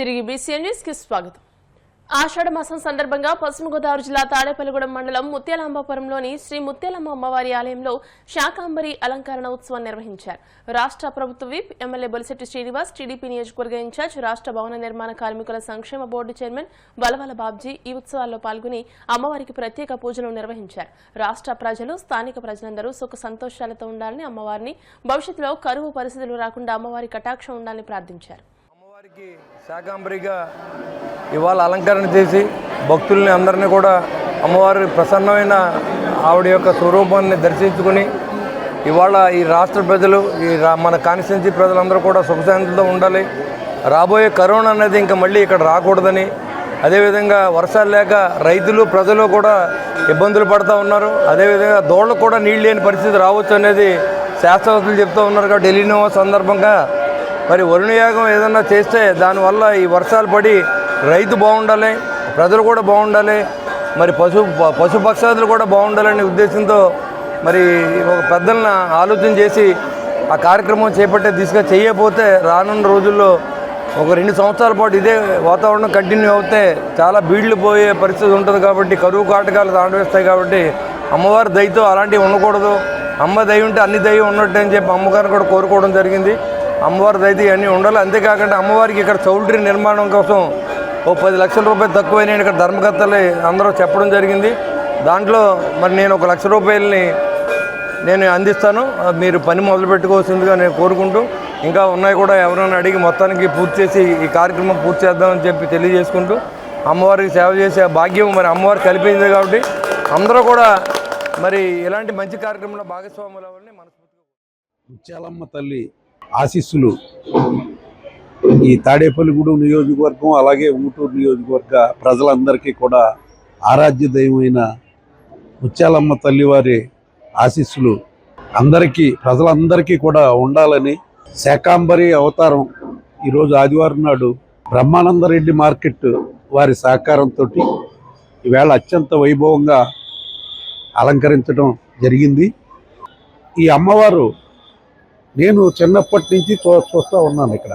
తిరిగి BCN news కి స్వాగతం. ఆషాఢ మాసం సందర్భంగా పశ్చిమ గోదావరి జిల్లా తాడేపల్లిగూడెం మండలం ముత్యాలాంబపురంలోని శ్రీ ముత్యాలమ్మ అమ్మవారి ఆలయంలో శాకాంబరి అలంకరణ ఉత్సవం నిర్వహించారు. రాష్ట్ర ప్రభుత్వ whip MLA Bolisetti Srinivas, TDP నియోజకవర్గ ఇన్ఛార్జ్, రాష్ట్ర భవన నిర్మాణ కార్మికుల సంక్షేమ బోర్డు చైర్మన్ బలవల బాబ్జీ ఈ ఉత్సవాల్లో పాల్గొని అమ్మవారికి ప్రత్యేక పూజలు నిర్వహించారు. రాష్ట్ర ప్రజలు, స్థానిక ప్రజలందరూ సుఖ సంతోషాలతో ఉండాలని, అమ్మవారిని భవిష్యత్తులో కరువు పరిస్థితులు రాకుండా అమ్మవారి కటాక్షం ఉండాలని ప్రార్థించారు. శాకాంబరిగా ఇవాళ అలంకరణ చేసి భక్తుల్ని అందరినీ కూడా అమ్మవారి ప్రసన్నమైన ఆవిడ యొక్క స్వరూపాన్ని దర్శించుకుని ఇవాళ ఈ రాష్ట్ర ప్రజలు, మన కాన్స్టిట్యున్సీ ప్రజలందరూ కూడా సుఖశాంతితో ఉండాలి. రాబోయే కరోనా అనేది ఇంకా మళ్ళీ ఇక్కడ రాకూడదని, అదేవిధంగా వర్షాలు లేక రైతులు, ప్రజలు కూడా ఇబ్బందులు పడుతూ ఉన్నారు. అదేవిధంగా దోళ్ళకు కూడా నీళ్ళు లేని పరిస్థితి రావచ్చు అనేది శాస్త్రవేత్తలు చెప్తూ ఉన్నారు. కాబట్టి ఎలినో సందర్భంగా మరి వరుణయాగం ఏదన్నా చేస్తే దానివల్ల ఈ వర్షాలు పడి రైతు బాగుండాలి, ప్రజలు కూడా బాగుండాలి, మరి పశుపక్షాదులు కూడా బాగుండాలనే ఉద్దేశంతో మరి ఒక పెద్దలను ఆలోచన చేసి ఆ కార్యక్రమం చేపట్టే దిశగా చేయకపోతే రానున్న రోజుల్లో ఒక 2 సంవత్సరాల పాటు ఇదే వాతావరణం కంటిన్యూ అవుతే చాలా బీళ్లు పోయే పరిస్థితి ఉంటుంది. కాబట్టి కరువు కాటకాలు తాండవేస్తాయి. కాబట్టి అమ్మవారి దయతో అలాంటివి ఉండకూడదు. అమ్మ దయ ఉంటే అన్ని దయ ఉన్నట్టు అని చెప్పి అమ్మగారిని కూడా కోరుకోవడం జరిగింది. అమ్మవారి దయతో అన్నీ ఉండాలి. అంతేకాకుండా అమ్మవారికి ఇక్కడ చౌల్ట్రీ నిర్మాణం కోసం ఓ 10 లక్షల రూపాయలు తక్కువైనా ఇక్కడ ధర్మకర్తలు అందరూ చెప్పడం జరిగింది. దాంట్లో మరి నేను 1 లక్ష రూపాయలని నేను అందిస్తాను, మీరు పని మొదలు పెట్టుకోవాల్సిందిగా నేను కోరుకుంటూ, ఇంకా ఉన్నాయి కూడా ఎవరైనా అడిగి మొత్తానికి పూర్తి చేసి ఈ కార్యక్రమం పూర్తి చేద్దామని చెప్పి తెలియజేసుకుంటూ, అమ్మవారికి సేవ చేసే భాగ్యం మరి అమ్మవారికి కల్పించింది. కాబట్టి అందరూ కూడా మరి ఇలాంటి మంచి కార్యక్రమంలో భాగస్వాములు అవ్వాలని మనస్ఫూర్తిగా. ముత్యాలమ్మ తల్లి ఆశీస్సులు ఈ తాడేపల్లిగూడెం నియోజకవర్గం, అలాగే ఉంగుటూరు నియోజకవర్గ ప్రజలందరికీ కూడా ఆరాధ్య దైవమైన ముత్యాలమ్మ తల్లి వారి ఆశీస్సులు అందరికీ, ప్రజలందరికీ కూడా ఉండాలని, శాకాంబరి అవతారం ఈరోజు ఆదివారం నాడు బ్రహ్మానందరెడ్డి మార్కెట్ వారి సహకారంతో ఈవేళ అత్యంత వైభవంగా అలంకరించడం జరిగింది. ఈ అమ్మవారు నేను చిన్నప్పటి నుంచి చూస్తూ ఉన్నాను. ఇక్కడ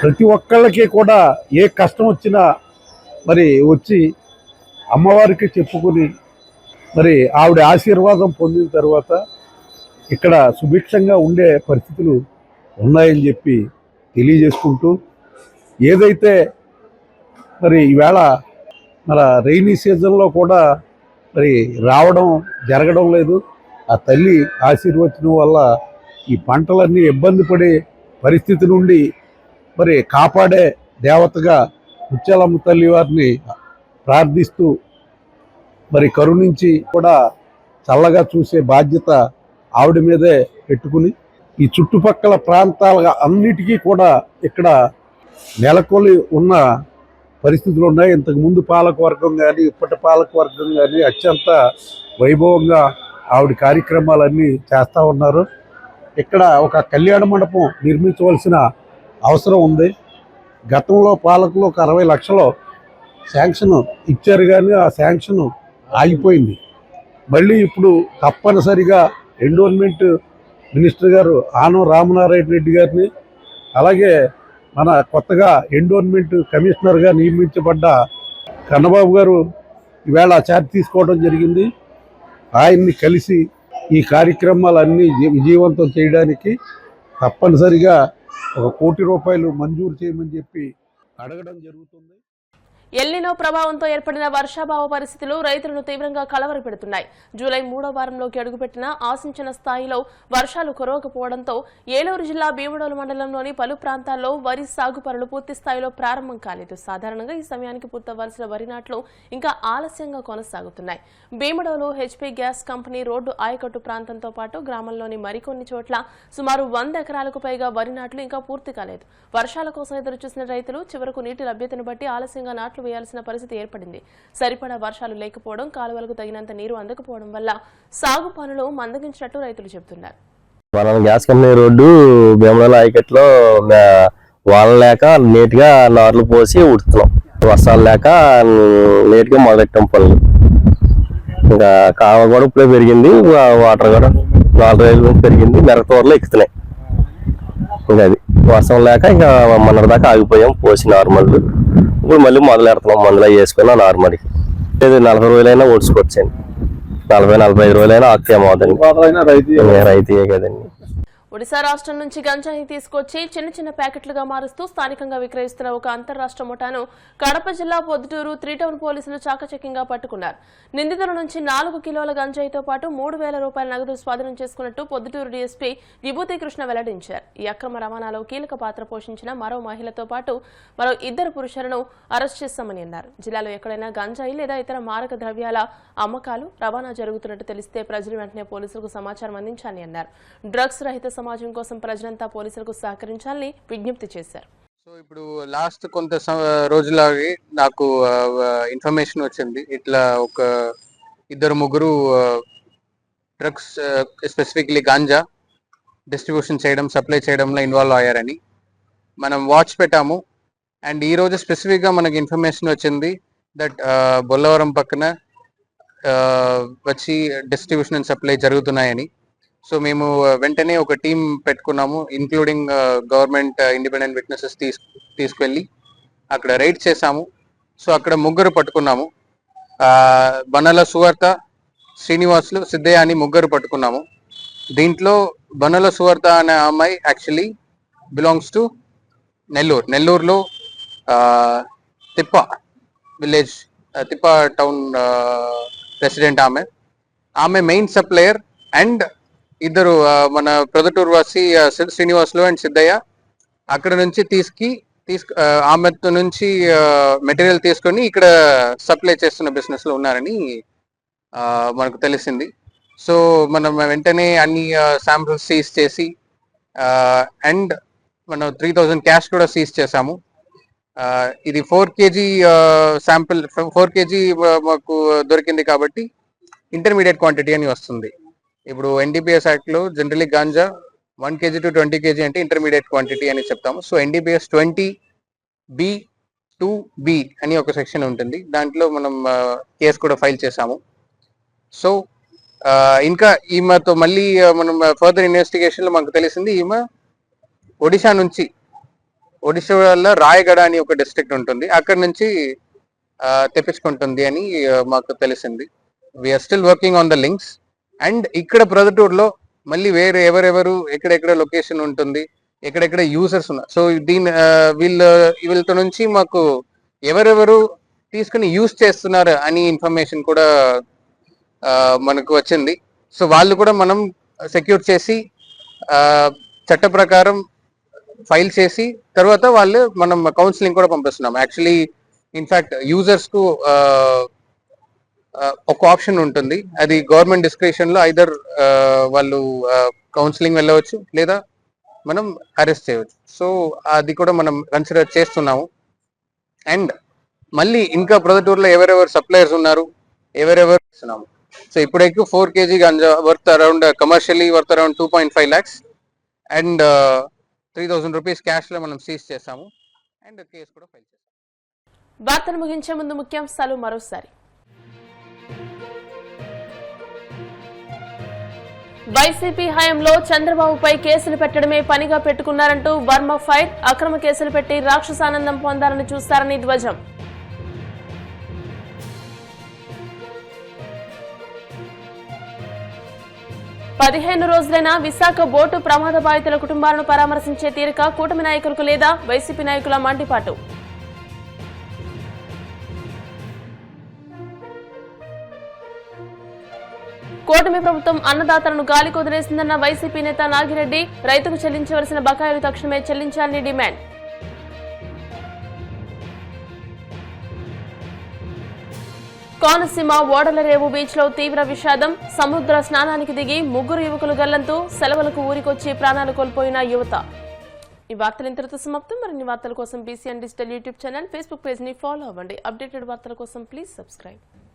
ప్రతి ఒక్కళ్ళకి కూడా ఏ కష్టం వచ్చినా మరి వచ్చి అమ్మవారికి చెప్పుకుని మరి ఆవిడ ఆశీర్వాదం పొందిన తర్వాత ఇక్కడ సుభిక్షంగా ఉండే పరిస్థితులు ఉన్నాయని చెప్పి తెలియజేసుకుంటూ, ఏదైతే మరి ఈవేళ మన రైనీ సీజన్లో కూడా మరి రావడం జరగడం లేదు. ఆ తల్లి ఆశీర్వచనం వల్ల ఈ పంటలన్నీ ఇబ్బంది పడే పరిస్థితి నుండి మరి కాపాడే దేవతగా ముత్యాలమ్మ తల్లి వారిని ప్రార్థిస్తూ మరి కరుణించి కూడా చల్లగా చూసే బాధ్యత ఆవిడ మీదే పెట్టుకుని ఈ చుట్టుపక్కల ప్రాంతాల అన్నిటికీ కూడా ఇక్కడ నెలకొలి ఉన్న పరిస్థితులు ఉన్నాయి. ఇంతకుముందు పాలకవర్గం కానీ ఇప్పటి పాలకవర్గం కానీ అత్యంత వైభవంగా ఆవిడ కార్యక్రమాలన్నీ చేస్తూ ఉన్నారు. ఇక్కడ ఒక కళ్యాణ మండపం నిర్మించవలసిన అవసరం ఉంది. గతంలో పాలకులు ఒక 60 లక్షలు శాంక్షన్ ఇచ్చారు, కానీ ఆ శాంక్షన్ ఆగిపోయింది. మళ్ళీ ఇప్పుడు తప్పనిసరిగా ఎండోన్మెంట్ మినిస్టర్ గారు ఆనం రామనారాయణ రెడ్డి గారిని, అలాగే మన కొత్తగా ఎండోన్మెంట్ కమిషనర్గా నియమించబడ్డ కన్నబాబు గారు ఈవేళ ఛార్జ్ తీసుకోవడం జరిగింది. ఆయన్ని కలిసి ఈ కార్యక్రమాలన్నీ విజయవంతం చేయడానికి తప్పనిసరిగా 1 కోటి రూపాయలు మంజూరు చేయమని చెప్పి అడగడం జరుగుతుంది. ఎల్నినో ప్రభావంతో ఏర్పడిన వర్షాభావ పరిస్థితులు రైతులను తీవ్రంగా కలవరపెడుతున్నాయి. జూలై 3వ వారంలోకి అడుగుపెట్టిన ఆశించిన స్థాయిలో వర్షాలు కురవకపోవడంతో ఏలూరు జిల్లా భీమడోలు మండలంలోని పలు ప్రాంతాల్లో వరి సాగు పనులు పూర్తి స్థాయిలో ప్రారంభం కాలేదు. సాధారణంగా ఈ సమయానికి పూర్తవలసిన వరి నాట్లు ఇంకా ఆలస్యంగా కొనసాగుతున్నాయి. Bhimadolu HP gas company road ఆయకట్టు ప్రాంతంతో పాటు గ్రామంలోని మరికొన్ని చోట్ల సుమారు 100 ఎకరాలకు పైగా వరి నాట్లు ఇంకా పూర్తి కాలేదు. వర్షాల కోసం ఎదురుచూసిన రైతులు చివరకు నీటి లభ్యతను బట్టి ఆలస్యంగా నాట్లు వేయాల్సిన పరిస్థితి ఏర్పడింది. సరిపడా వర్షాలు లేకపోవడం, కాలువలకు తగినంత నీరు అందకపోవడం వల్ల సాగు పనులు మందగించినట్టు రైతులు చెబుతున్నారు. మనం గ్యాస్ కంపెనీ రోడ్డు భీమడోలు ఆయకట్లో వాన లేక నీట్ గా నార్లు పోసి ఉడుతున్నాం. వర్షాలు లేక నీట్ గా మొదలెట్టాం పనులు. ఇంకా కాలువ కూడా ఇప్పుడే పెరిగింది, వాటర్ కూడా 4 రోజుల నుంచి పెరిగింది. మెరక తోరలు ఎక్కుతున్నాయి. ఇంకా అది వర్షం లేక ఇంకా మొన్నటి దాకా ఆగిపోయాం, పోసి నార్మల్. ఇప్పుడు మళ్ళీ మొదలు పెడుతున్నాం, మందులో వేసుకున్నాం నార్మల్కి. 40 రోజులైనా ఓడ్చుకోవచ్చండి, 40-45 రోజులైనా ఆక్తేమవుతుంది, రైతీయే కదండి. ఒడిశా రాష్ట్రం నుంచి గంజాయి తీసుకొచ్చి చిన్న చిన్న ప్యాకెట్లుగా మారుస్తూ స్థానికంగా విక్రయిస్తున్న ఒక అంతర్రాష్ట్ర ముఠాను కడప జిల్లా పొద్దుటూరు 3 టౌన్ పోలీసులు చాకచక్యంగా పట్టుకున్నారు. నిందితుల నుంచి 4 కిలోల గంజాయితో పాటు 3,000 రూపాయల నగదు స్వాధీనం చేసుకున్నట్టు పొద్దుటూరు డీఎస్పీ విభూతి కృష్ణ వెల్లడించారు. ఈ అక్రమ రవాణాలో కీలక పాత్ర పోషించిన మరో మహిళతో పాటు మరో 2 పురుషులను అరెస్ట్ చేశామని అన్నారు. జిల్లాలో ఎక్కడైనా గంజాయి లేదా ఇతర మారక ద్రవ్యాల అమ్మకాలు, రవాణా జరుగుతున్నట్టు తెలిస్తే ప్రజలు వెంటనే పోలీసులకు సమాచారం అందించాలని అన్నారు. డ్రగ్స్ రహిత సమాజం కోసం ప్రజలంతా పోలీసులకు సహకరించాలని విజ్ఞప్తి చేశారు. సో ఇప్పుడు లాస్ట్ కొంత రోజులాగే నాకు ఇన్ఫర్మేషన్ వచ్చింది, ఇట్లా ఒక 2-3 డ్రగ్స్ స్పెసిఫిక్లీ గాంజా డిస్ట్రిబ్యూషన్ చేయడం, సప్లై చేయడంలో ఇన్వాల్వ్ అయ్యారని మనం వాచ్ పెట్టాము. అండ్ ఈరోజు స్పెసిఫిక్గా మనకి ఇన్ఫర్మేషన్ వచ్చింది దట్ బొల్లవరం పక్కన వచ్చి డిస్ట్రిబ్యూషన్ అండ్ సప్లై జరుగుతున్నాయని. సో మేము వెంటనే ఒక టీం పెట్టుకున్నాము, ఇంక్లూడింగ్ గవర్నమెంట్ ఇండిపెండెంట్ విట్నెసెస్ తీసుకెళ్ళి అక్కడ రైడ్ చేసాము. సో అక్కడ 3 పట్టుకున్నాము, బనల సువార్త, శ్రీనివాసులు, సిద్ధయ్య అని 3 పట్టుకున్నాము. దీంట్లో బనల సువార్త అనే అమ్మాయి యాక్చువల్లీ బిలాంగ్స్ టు నెల్లూరులో తిప్ప విలేజ్, తిప్ప టౌన్ రెసిడెంట్. ఆమె మెయిన్ సప్లయర్. అండ్ 2 మన ప్రొద్దుటూరు వాసి శ్రీనివాసులు అండ్ సిద్ధయ్య అక్కడ నుంచి ఆమెతో నుంచి మెటీరియల్ తీసుకొని ఇక్కడ సప్లై చేస్తున్న బిజినెస్ లో ఉన్నారని మనకు తెలిసింది. సో మనం వెంటనే అన్ని శాంపుల్స్ సీజ్ చేసి అండ్ మనం 3,000 క్యాష్ కూడా సీజ్ చేసాము. ఇది 4 kg శాంపుల్, 4 kg మాకు దొరికింది కాబట్టి ఇంటర్మీడియట్ క్వాంటిటీ అని వస్తుంది. ఇప్పుడు NDPS యాక్ట్ లో generally ganja 1 kg to 20 kg అంటే ఇంటర్మీడియట్ క్వాంటిటీ అని చెప్తాము. సో NDPS 20B2B అని ఒక సెక్షన్ ఉంటుంది, దాంట్లో మనం కేసు కూడా ఫైల్ చేసాము. సో ఇంకా ఈమెతో మళ్ళీ మనం ఫర్దర్ ఇన్వెస్టిగేషన్ లో మనకు తెలిసింది ఈమె ఒడిశాలో రాయగడ అని ఒక డిస్ట్రిక్ట్ ఉంటుంది, అక్కడ నుంచి తెప్పించుకుంటుంది అని మాకు తెలిసింది. We are still working on the links. And ఇక్కడ ప్రొద్దుటూరులో మళ్ళీ వేరే ఎవరెవరు ఎక్కడెక్కడ లొకేషన్ ఉంటుంది, ఎక్కడెక్కడ యూజర్స్ ఉన్నారు. సో వీళ్ళతో నుంచి మాకు ఎవరెవరు తీసుకుని యూజ్ చేస్తున్నారు అని ఇన్ఫర్మేషన్ కూడా మనకు వచ్చింది. సో వాళ్ళు కూడా మనం సెక్యూర్ చేసి చట్ట ప్రకారం ఫైల్ చేసి తర్వాత మనం కౌన్సిలింగ్ కూడా పంపిస్తున్నాం. యాక్చువల్లీ ఇన్ఫాక్ట్ యూజర్స్ కు ఒక ఆప్షన్ ఉంటుంది, అది గవర్నమెంట్ డిస్క్రిప్షన్ లో ఐదర్ వాళ్ళు కౌన్సిలింగ్ వెళ్ళవచ్చు లేదా మనం అరెస్ట్ చేయవచ్చు. సో అది కూడా మనం కన్సిడర్ చేస్తున్నాము. అండ్ మళ్ళీ ఇంకా ప్రొద్దుటూరులో ఎవరెవరు సప్లయర్స్ ఉన్నారు, ఎవరెవరు ఇస్తున్నాము. సో ఇప్పుడైతే 4 kg ganja worth around commercially worth around 2.5 lakhs and 3,000 rupees cash లో మనం సీజ్ చేసాము అండ్ కేసు కూడా ఫైల్ చేసాము. వార్తలు ముగించే ముందు ముఖ్యాంశాలు మరోసారి. వైసీపీ హయాంలో చంద్రబాబుపై కేసులు పెట్టడమే పనిగా పెట్టుకున్నారంటూ వర్మ ఫైర్. అక్రమ కేసులు పెట్టి రాక్షసానందం పొందాలని చూస్తారని ధ్వజం. పదిహేను రోజులైనా విశాఖ బోటు ప్రమాద బాధితుల కుటుంబాలను పరామర్శించే తీరిక కూటమి నాయకులకు లేదా, వైసీపీ నాయకుల మండిపాటు. కూటమి ప్రభుత్వం అన్నదాతలను గాలికి వదిలేసిందన్న వైసీపీ నేత నాగిరెడ్డి. రైతుకు చెల్లించవలసిన బకాయిలు తక్షణమే చెల్లించాలని డిమాండ్. కోనసీమ ఓడలరేవు బీచ్ లో తీవ్ర విషాదం. సముద్ర స్నానానికి దిగి 3 యువకులు గల్లంతు. సెలవులకు ఊరికొచ్చి ప్రాణాలు కోల్పోయిన యువత. ఈ వార్తలు ఇంతటితో సమాప్తం. మరిన్ని వార్తల కోసం BCN digital YouTube channel, Facebook page ని ఫాలో అవ్వండి. అప్డేటెడ్ వార్తల కోసం ప్లీజ్ సబ్స్క్రైబ్.